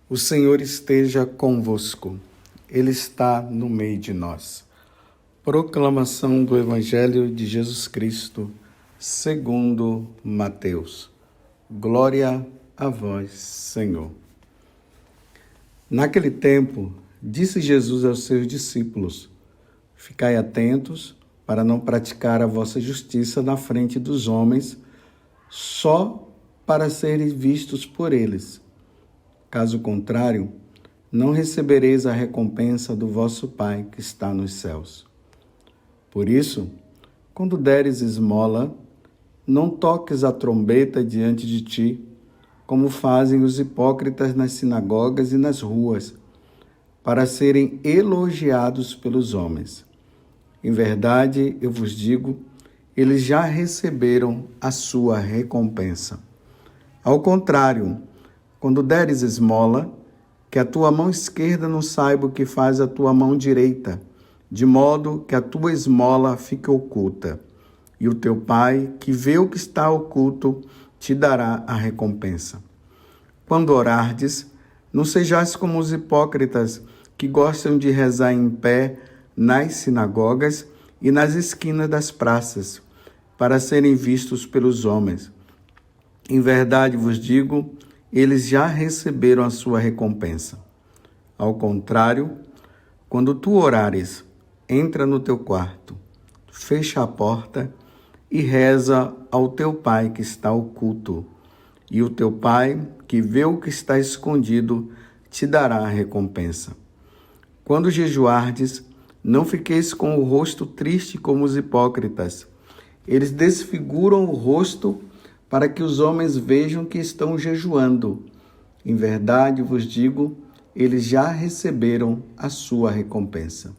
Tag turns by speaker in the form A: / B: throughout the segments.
A: O Senhor esteja convosco. Ele está no meio de nós. Proclamação do Evangelho de Jesus Cristo, segundo Mateus. Glória a vós, Senhor. Naquele tempo, disse Jesus aos seus discípulos: Ficai atentos para não praticar a vossa justiça na frente dos homens, só para serem vistos por eles. Caso contrário, não recebereis a recompensa do vosso Pai que está nos céus. Por isso, quando deres esmola, não toques a trombeta diante de ti, como fazem os hipócritas nas sinagogas e nas ruas, para serem elogiados pelos homens. Em verdade, eu vos digo, eles já receberam a sua recompensa. Ao contrário, quando deres esmola, que a tua mão esquerda não saiba o que faz a tua mão direita, de modo que a tua esmola fique oculta. E o teu Pai, que vê o que está oculto, te dará a recompensa. Quando orardes, não sejais como os hipócritas, que gostam de rezar em pé nas sinagogas e nas esquinas das praças, para serem vistos pelos homens. Em verdade vos digo, eles já receberam a sua recompensa. Ao contrário, quando tu orares, entra no teu quarto, fecha a porta e reza ao teu Pai que está oculto. E o teu Pai, que vê o que está escondido, te dará a recompensa. Quando jejuardes, não fiqueis com o rosto triste como os hipócritas. Eles desfiguram o rosto para que os homens vejam que estão jejuando. Em verdade vos digo, eles já receberam a sua recompensa.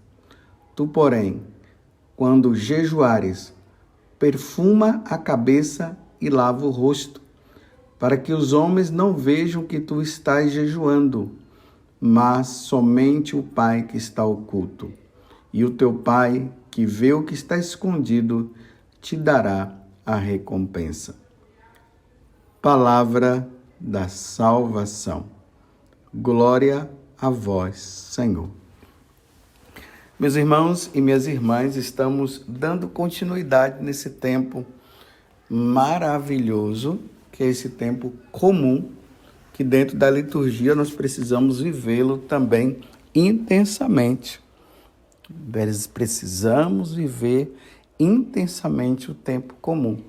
A: Tu, porém, quando jejuares, perfuma a cabeça e lava o rosto, para que os homens não vejam que tu estás jejuando, mas somente o Pai que está oculto. E o teu Pai, que vê o que está escondido, te dará a recompensa. Palavra da salvação. Glória a vós, Senhor. Meus irmãos e minhas irmãs, estamos dando continuidade nesse tempo maravilhoso, que é esse tempo comum, que dentro da liturgia nós precisamos vivê-lo também intensamente. Precisamos viver intensamente o tempo comum.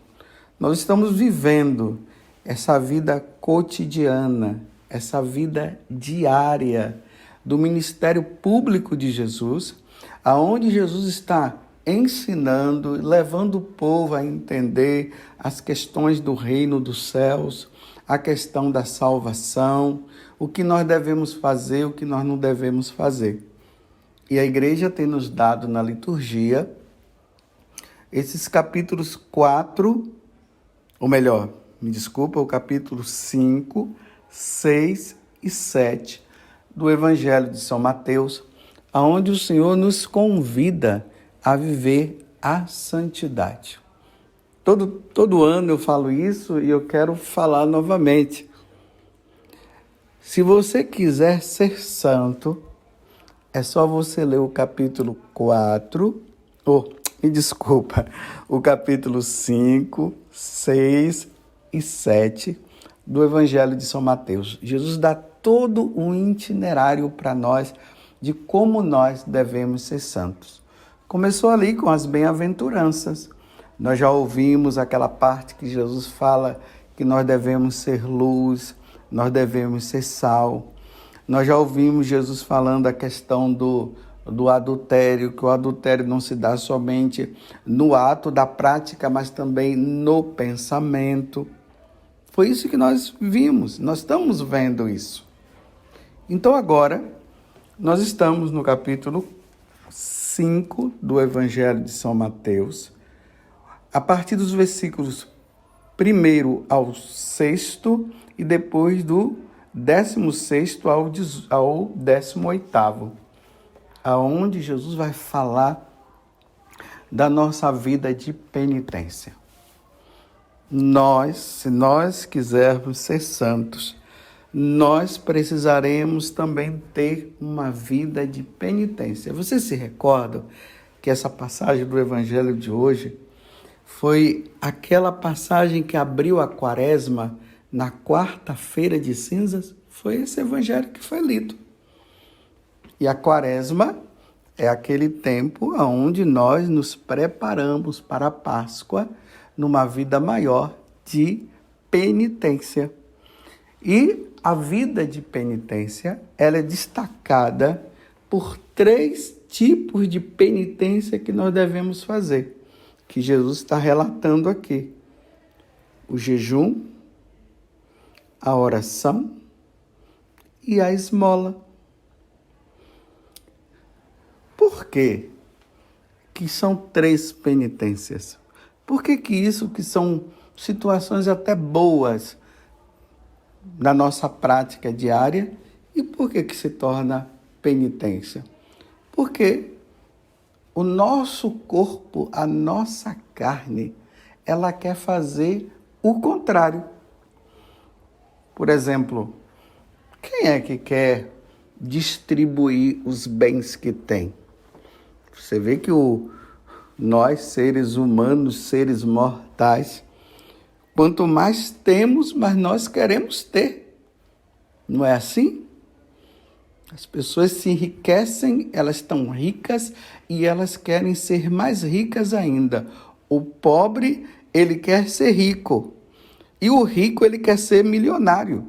A: Nós estamos vivendo essa vida cotidiana, essa vida diária do ministério público de Jesus, aonde Jesus está ensinando, levando o povo a entender as questões do reino dos céus, a questão da salvação, o que nós devemos fazer, o que nós não devemos fazer. E a igreja tem nos dado na liturgia esses capítulos 4, ou melhor, o capítulo 5, 6 e 7 do Evangelho de São Mateus, onde o Senhor nos convida a viver a santidade. Todo ano eu falo isso e eu quero falar novamente. Se você quiser ser santo, é só você ler o capítulo 4, o capítulo 5, 6 e 7 do Evangelho de São Mateus. Jesus dá todo um itinerário para nós de como nós devemos ser santos. Começou ali com as bem-aventuranças. Nós já ouvimos aquela parte que Jesus fala que nós devemos ser luz, nós devemos ser sal. Nós já ouvimos Jesus falando a questão do adultério, que o adultério não se dá somente no ato da prática, mas também no pensamento. Foi isso que nós vimos, nós estamos vendo isso. Então agora, nós estamos no capítulo 5 do Evangelho de São Mateus, a partir dos versículos 1 ao 6 e depois do 16º ao 18º, aonde Jesus vai falar da nossa vida de penitência. Se nós quisermos ser santos, nós precisaremos também ter uma vida de penitência. Você se recorda que essa passagem do Evangelho de hoje foi aquela passagem que abriu a Quaresma na quarta-feira de cinzas? Foi esse Evangelho que foi lido. E a Quaresma é aquele tempo onde nós nos preparamos para a Páscoa numa vida maior de penitência. E a vida de penitência, ela é destacada por 3 tipos de penitência que nós devemos fazer, que Jesus está relatando aqui: o jejum, a oração e a esmola. Por quê que são 3 penitências? Por que isso que são situações até boas na nossa prática diária, e por que se torna penitência? Porque o nosso corpo, a nossa carne, ela quer fazer o contrário. Por exemplo, quem é que quer distribuir os bens que tem? Você vê que nós, seres humanos, seres mortais, quanto mais temos, mais nós queremos ter. Não é assim? As pessoas se enriquecem, elas estão ricas e elas querem ser mais ricas ainda. O pobre, ele quer ser rico. E o rico, ele quer ser milionário.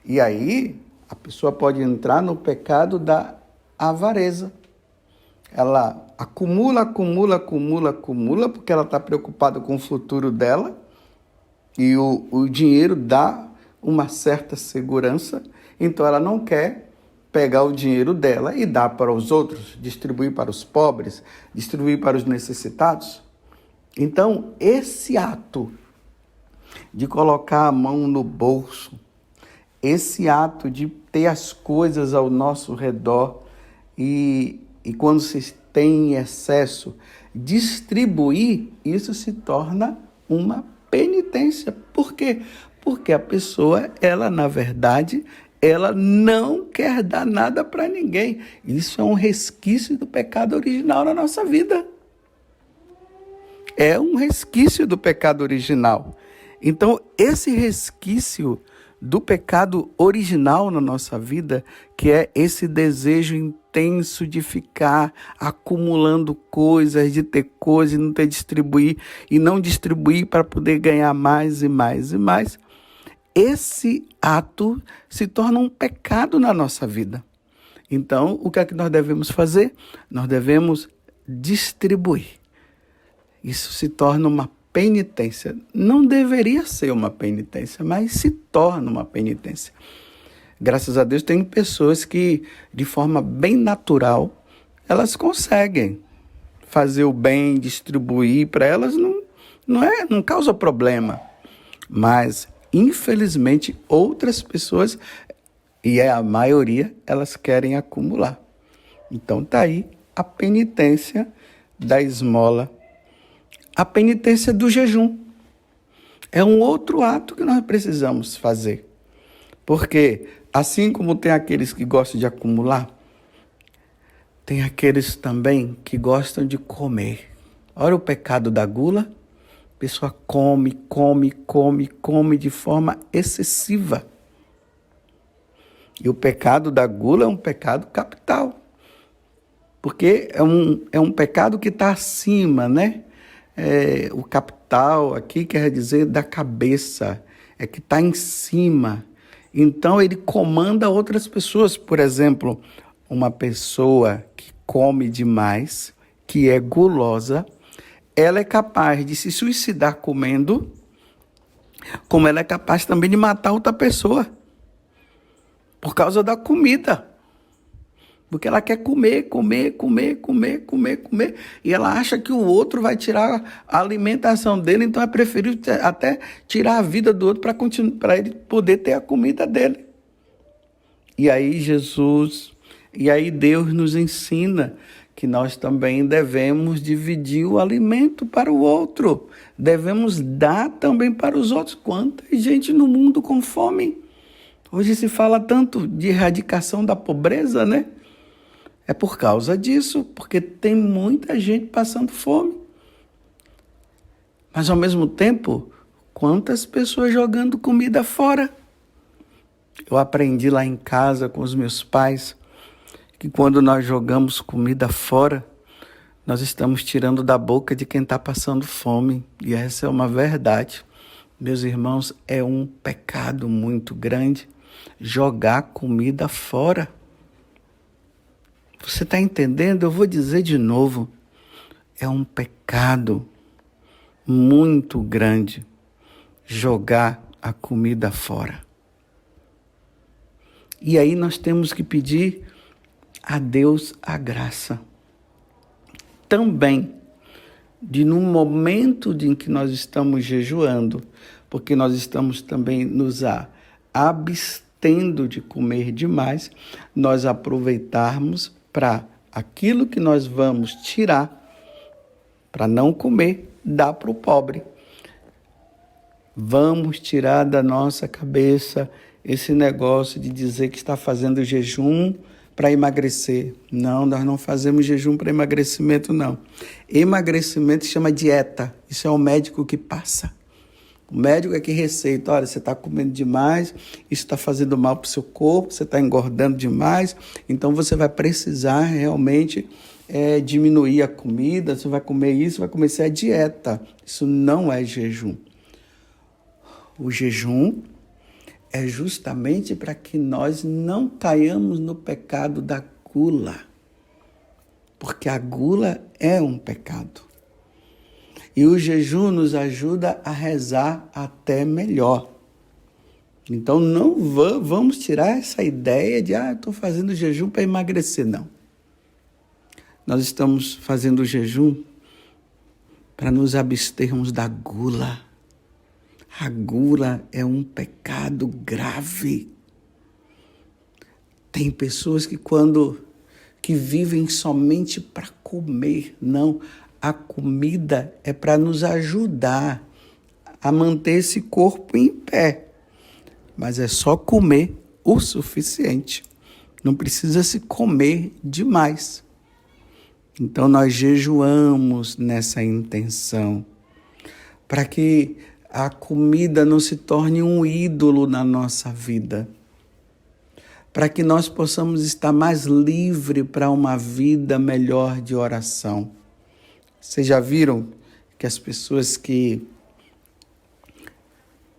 A: E aí, a pessoa pode entrar no pecado da avareza. Ela acumula, porque ela está preocupada com o futuro dela. E o dinheiro dá uma certa segurança, então ela não quer pegar o dinheiro dela e dar para os outros, distribuir para os pobres, distribuir para os necessitados. Então, esse ato de colocar a mão no bolso, esse ato de ter as coisas ao nosso redor e quando se tem em excesso, distribuir, isso se torna uma penitência. Por quê? Porque a pessoa, ela, na verdade, ela não quer dar nada para ninguém. Isso é um resquício do pecado original na nossa vida. É um resquício do pecado original. Então, esse resquício do pecado original na nossa vida, que é esse desejo intenso de ficar acumulando coisas, de ter coisas e não ter distribuir, e não distribuir para poder ganhar mais e mais e mais, esse ato se torna um pecado na nossa vida. Então, o que é que nós devemos fazer? Nós devemos distribuir. Isso se torna uma penitência. Não deveria ser uma penitência, mas se torna uma penitência. Graças a Deus, tem pessoas que, de forma bem natural, elas conseguem fazer o bem, distribuir. Para elas não causa problema. Mas, infelizmente, outras pessoas, e é a maioria, elas querem acumular. Então, está aí a penitência da esmola. A penitência do jejum é um outro ato que nós precisamos fazer. Porque, assim como tem aqueles que gostam de acumular, tem aqueles também que gostam de comer. Olha o pecado da gula. A pessoa come de forma excessiva. E o pecado da gula é um pecado capital. Porque é um pecado que está acima, né? O capital aqui quer dizer da cabeça, é que está em cima. Então ele comanda outras pessoas. Por exemplo, uma pessoa que come demais, que é gulosa, ela é capaz de se suicidar comendo, como ela é capaz também de matar outra pessoa, por causa da comida. Porque ela quer comer, e ela acha que o outro vai tirar a alimentação dele, então é preferível até tirar a vida do outro para ele poder ter a comida dele. E aí Deus nos ensina que nós também devemos dividir o alimento para o outro. Devemos dar também para os outros. Quanta gente no mundo com fome? Hoje se fala tanto de erradicação da pobreza, né? É por causa disso, porque tem muita gente passando fome. Mas ao mesmo tempo, quantas pessoas jogando comida fora? Eu aprendi lá em casa com os meus pais que quando nós jogamos comida fora, nós estamos tirando da boca de quem está passando fome. E essa é uma verdade. Meus irmãos, é um pecado muito grande jogar comida fora. Você está entendendo? Eu vou dizer de novo. É um pecado muito grande jogar a comida fora. E aí nós temos que pedir a Deus a graça. Também, de no momento em que nós estamos jejuando, porque nós estamos também nos abstendo de comer demais, nós aproveitarmos para aquilo que nós vamos tirar, para não comer, dar para o pobre. Vamos tirar da nossa cabeça esse negócio de dizer que está fazendo jejum para emagrecer. Não, nós não fazemos jejum para emagrecimento, não. Emagrecimento se chama dieta. Isso é o médico que passa. O médico é que receita. Olha, você está comendo demais, isso está fazendo mal para o seu corpo, você está engordando demais, então você vai precisar realmente diminuir a comida, você vai comer isso, vai começar a dieta. Isso não é jejum. O jejum é justamente para que nós não caiamos no pecado da gula. Porque a gula é um pecado. E o jejum nos ajuda a rezar até melhor. Então não vamos tirar essa ideia de estou fazendo jejum para emagrecer. Não. Nós estamos fazendo jejum para nos abstermos da gula. A gula é um pecado grave. Tem pessoas que vivem somente para comer. Não, a comida é para nos ajudar a manter esse corpo em pé. Mas é só comer o suficiente. Não precisa se comer demais. Então nós jejuamos nessa intenção, para que a comida não se torne um ídolo na nossa vida, para que nós possamos estar mais livres para uma vida melhor de oração. Vocês já viram que as pessoas que,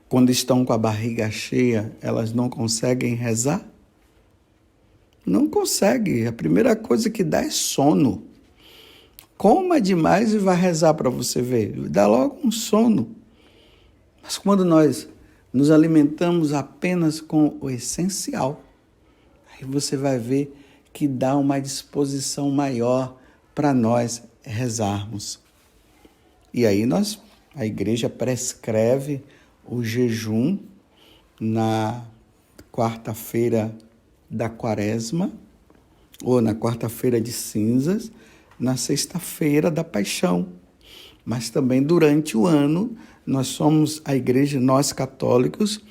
A: quando estão com a barriga cheia, elas não conseguem rezar? Não conseguem. A primeira coisa que dá é sono. Coma demais e vai rezar para você ver. Dá logo um sono. Mas quando nós nos alimentamos apenas com o essencial, aí você vai ver que dá uma disposição maior para nós rezarmos. E aí a igreja prescreve o jejum na quarta-feira da Quaresma, ou na quarta-feira de cinzas, na sexta-feira da Paixão. Mas também durante o ano, a igreja, nós católicos,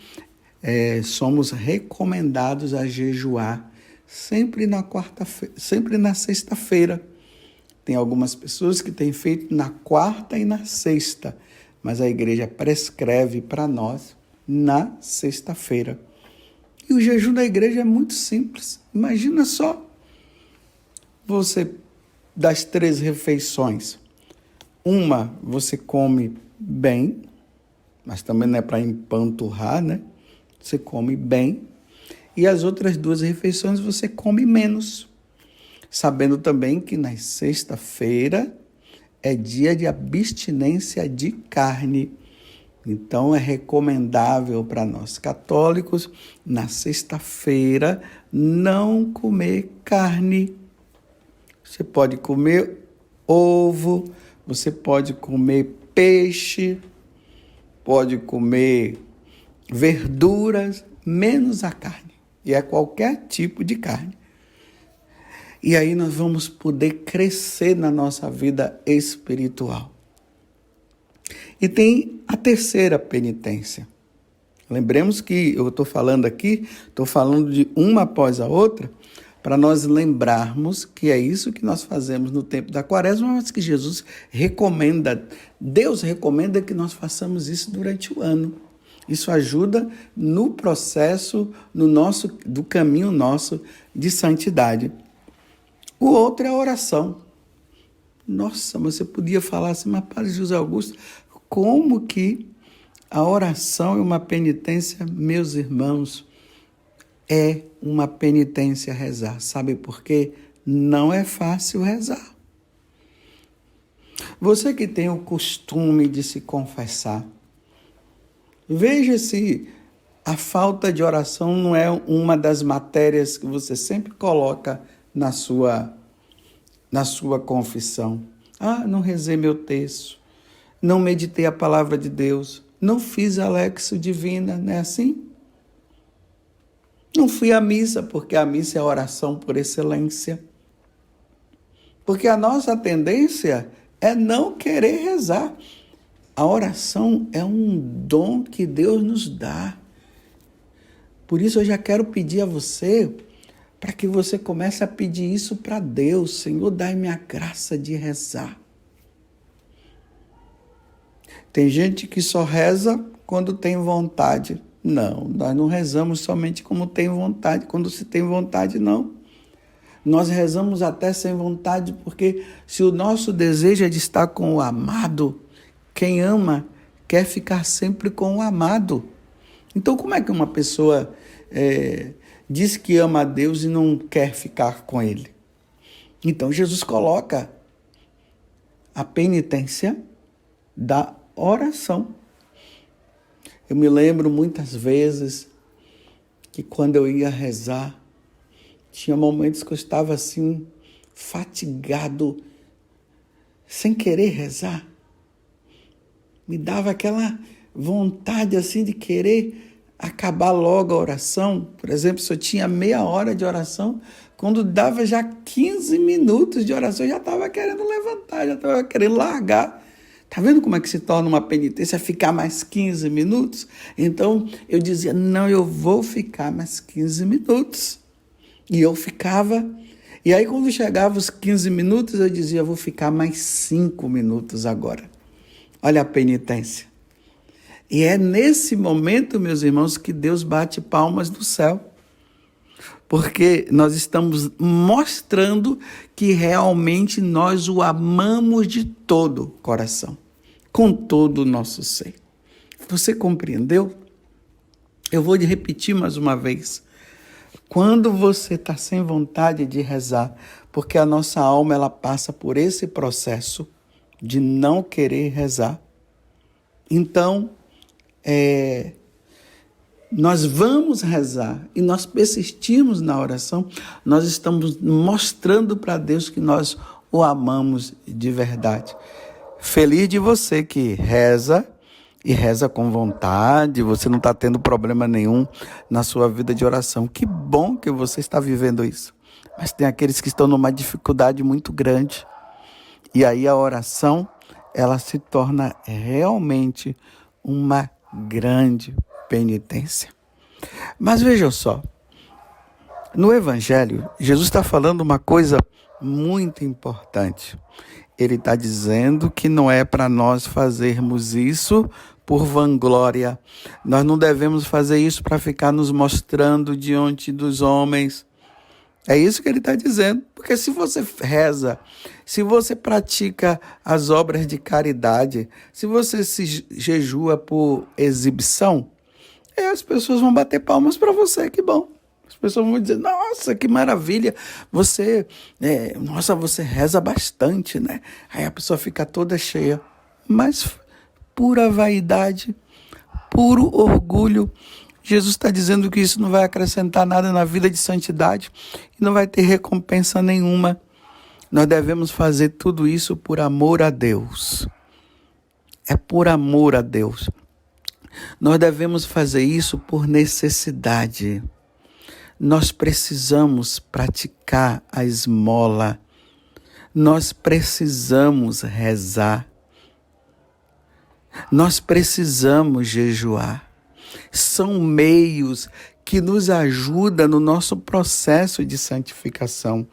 A: somos recomendados a jejuar sempre na sexta-feira. Tem algumas pessoas que têm feito na quarta e na sexta, mas a igreja prescreve para nós na sexta-feira. E o jejum da igreja é muito simples. Imagina só, você, das 3 refeições, uma você come bem, mas também não é para empanturrar, né? Você come bem. E as outras 2 refeições você come menos. Sabendo também que na sexta-feira é dia de abstinência de carne. Então é recomendável para nós católicos, na sexta-feira, não comer carne. Você pode comer ovo, você pode comer peixe, pode comer verduras, menos a carne. E é qualquer tipo de carne. E aí nós vamos poder crescer na nossa vida espiritual. E tem a terceira penitência. Lembremos que eu estou falando aqui, estou falando de uma após a outra, para nós lembrarmos que é isso que nós fazemos no tempo da quaresma, mas que Jesus recomenda, Deus recomenda que nós façamos isso durante o ano. Isso ajuda no processo do caminho nosso de santidade. O outro é a oração. Nossa, você podia falar assim, mas Padre José Augusto, como que a oração é uma penitência, meus irmãos? É uma penitência rezar. Sabe por quê? Não é fácil rezar. Você que tem o costume de se confessar, veja se a falta de oração não é uma das matérias que você sempre coloca na sua confissão. Não rezei meu texto, não meditei a palavra de Deus, não fiz a Lexio Divina, não é assim? Não fui à missa, porque a missa é a oração por excelência. Porque a nossa tendência é não querer rezar. A oração é um dom que Deus nos dá. Por isso eu já quero pedir a você, para que você comece a pedir isso para Deus. Senhor, dai-me a graça de rezar. Tem gente que só reza quando tem vontade. Não, nós não rezamos somente como tem vontade, quando se tem vontade, não. Nós rezamos até sem vontade, porque se o nosso desejo é de estar com o amado, quem ama quer ficar sempre com o amado. Então, como é que uma pessoa diz que ama a Deus e não quer ficar com Ele? Então, Jesus coloca a penitência da oração. Eu me lembro muitas vezes que quando eu ia rezar, tinha momentos que eu estava assim, fatigado, sem querer rezar. Me dava aquela vontade assim de querer acabar logo a oração. Por exemplo, se eu tinha meia hora de oração, quando dava já 15 minutos de oração, eu já estava querendo levantar, já estava querendo largar. Está vendo como é que se torna uma penitência ficar mais 15 minutos? Então, eu dizia, não, eu vou ficar mais 15 minutos. E eu ficava. E aí, quando chegava os 15 minutos, eu dizia, vou ficar mais 5 minutos agora. Olha a penitência. E é nesse momento, meus irmãos, que Deus bate palmas do céu. Porque nós estamos mostrando que realmente nós o amamos de todo o coração, com todo o nosso ser. Você compreendeu? Eu vou repetir mais uma vez. Quando você está sem vontade de rezar, porque a nossa alma ela passa por esse processo de não querer rezar, então nós vamos rezar e nós persistimos na oração, nós estamos mostrando para Deus que nós o amamos de verdade. Feliz de você que reza e reza com vontade, você não está tendo problema nenhum na sua vida de oração. Que bom que você está vivendo isso. Mas tem aqueles que estão numa dificuldade muito grande. E aí a oração, ela se torna realmente uma grande penitência. Mas vejam só, no Evangelho, Jesus está falando uma coisa muito importante. Ele está dizendo que não é para nós fazermos isso por vanglória. Nós não devemos fazer isso para ficar nos mostrando diante dos homens. É isso que ele está dizendo. Porque se você reza, se você pratica as obras de caridade, se você se jejua por exibição, as pessoas vão bater palmas para você, que bom. As pessoas vão dizer, nossa, que maravilha, você reza bastante, né? Aí a pessoa fica toda cheia. Mas pura vaidade, puro orgulho. Jesus está dizendo que isso não vai acrescentar nada na vida de santidade e não vai ter recompensa nenhuma. Nós devemos fazer tudo isso por amor a Deus. É por amor a Deus. Nós devemos fazer isso por necessidade. Nós precisamos praticar a esmola. Nós precisamos rezar. Nós precisamos jejuar. são meios que nos ajudam no nosso processo de santificação.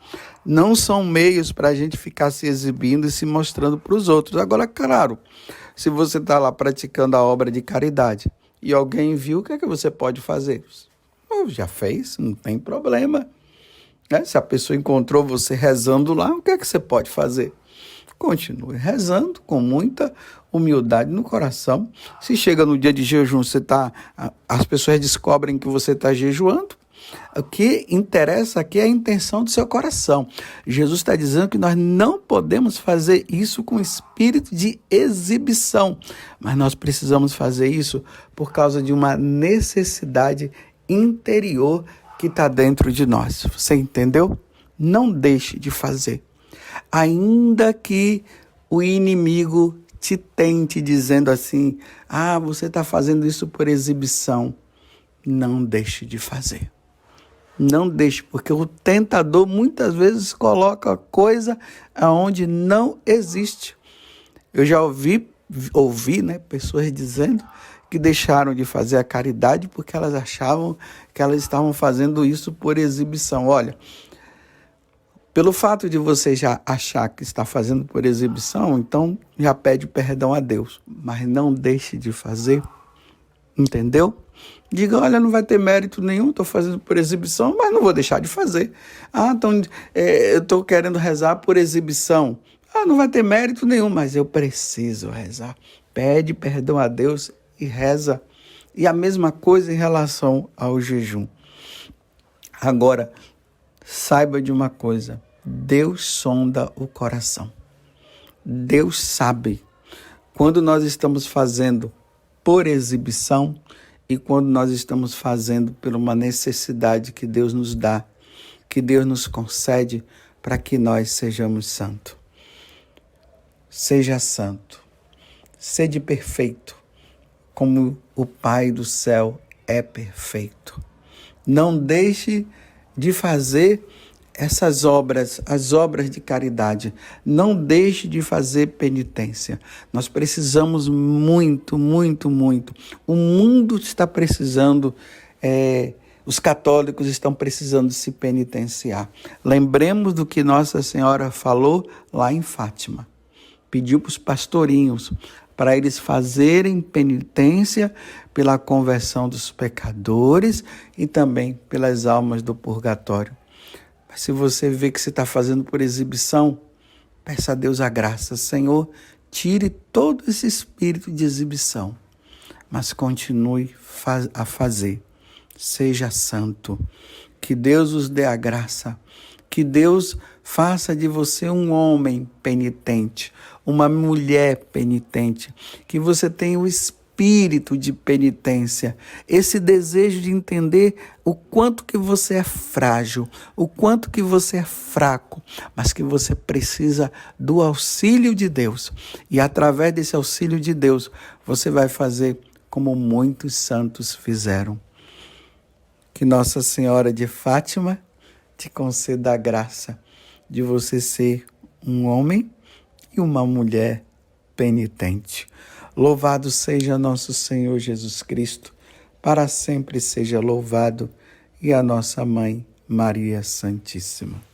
A: Não são meios para a gente ficar se exibindo e se mostrando para os outros. Agora, claro, se você está lá praticando a obra de caridade e alguém viu, o que é que você pode fazer? Já fez, não tem problema. Se a pessoa encontrou você rezando lá, o que é que você pode fazer? Continue rezando com muita humildade no coração. Se chega no dia de jejum, as pessoas descobrem que você está jejuando. O que interessa aqui é a intenção do seu coração. Jesus está dizendo que nós não podemos fazer isso com espírito de exibição, mas nós precisamos fazer isso por causa de uma necessidade interior que está dentro de nós. Você entendeu? Não deixe de fazer. Ainda que o inimigo te tente dizendo assim, você está fazendo isso por exibição, não deixe de fazer. Não deixe, porque o tentador muitas vezes coloca coisa onde não existe. Eu já ouvi pessoas dizendo que deixaram de fazer a caridade porque elas achavam que elas estavam fazendo isso por exibição. Olha, pelo fato de você já achar que está fazendo por exibição, então já pede perdão a Deus, mas não deixe de fazer, entendeu? Diga, olha, não vai ter mérito nenhum, estou fazendo por exibição, mas não vou deixar de fazer. Então eu estou querendo rezar por exibição. Não vai ter mérito nenhum, mas eu preciso rezar. Pede perdão a Deus e reza. E a mesma coisa em relação ao jejum. Agora, saiba de uma coisa, Deus sonda o coração. Deus sabe quando nós estamos fazendo por exibição e quando nós estamos fazendo por uma necessidade que Deus nos dá, que Deus nos concede para que nós sejamos santos. Seja santo, sede perfeito, como o Pai do céu é perfeito. Não deixe de fazer essas obras, as obras de caridade. Não deixe de fazer penitência. Nós precisamos muito, muito, muito. O mundo está precisando, os católicos estão precisando se penitenciar. Lembremos do que Nossa Senhora falou lá em Fátima. Pediu para os pastorinhos, para eles fazerem penitência pela conversão dos pecadores e também pelas almas do purgatório. Mas se você vê que você está fazendo por exibição, peça a Deus a graça. Senhor, tire todo esse espírito de exibição, mas continue a fazer. Seja santo. Que Deus os dê a graça. Que Deus faça de você um homem penitente, uma mulher penitente. Que você tenha o espírito de penitência, esse desejo de entender o quanto que você é frágil, o quanto que você é fraco, mas que você precisa do auxílio de Deus. E através desse auxílio de Deus, você vai fazer como muitos santos fizeram. Que Nossa Senhora de Fátima te conceda a graça de você ser um homem e uma mulher penitente. Louvado seja nosso Senhor Jesus Cristo, para sempre seja louvado, e a nossa Mãe Maria Santíssima.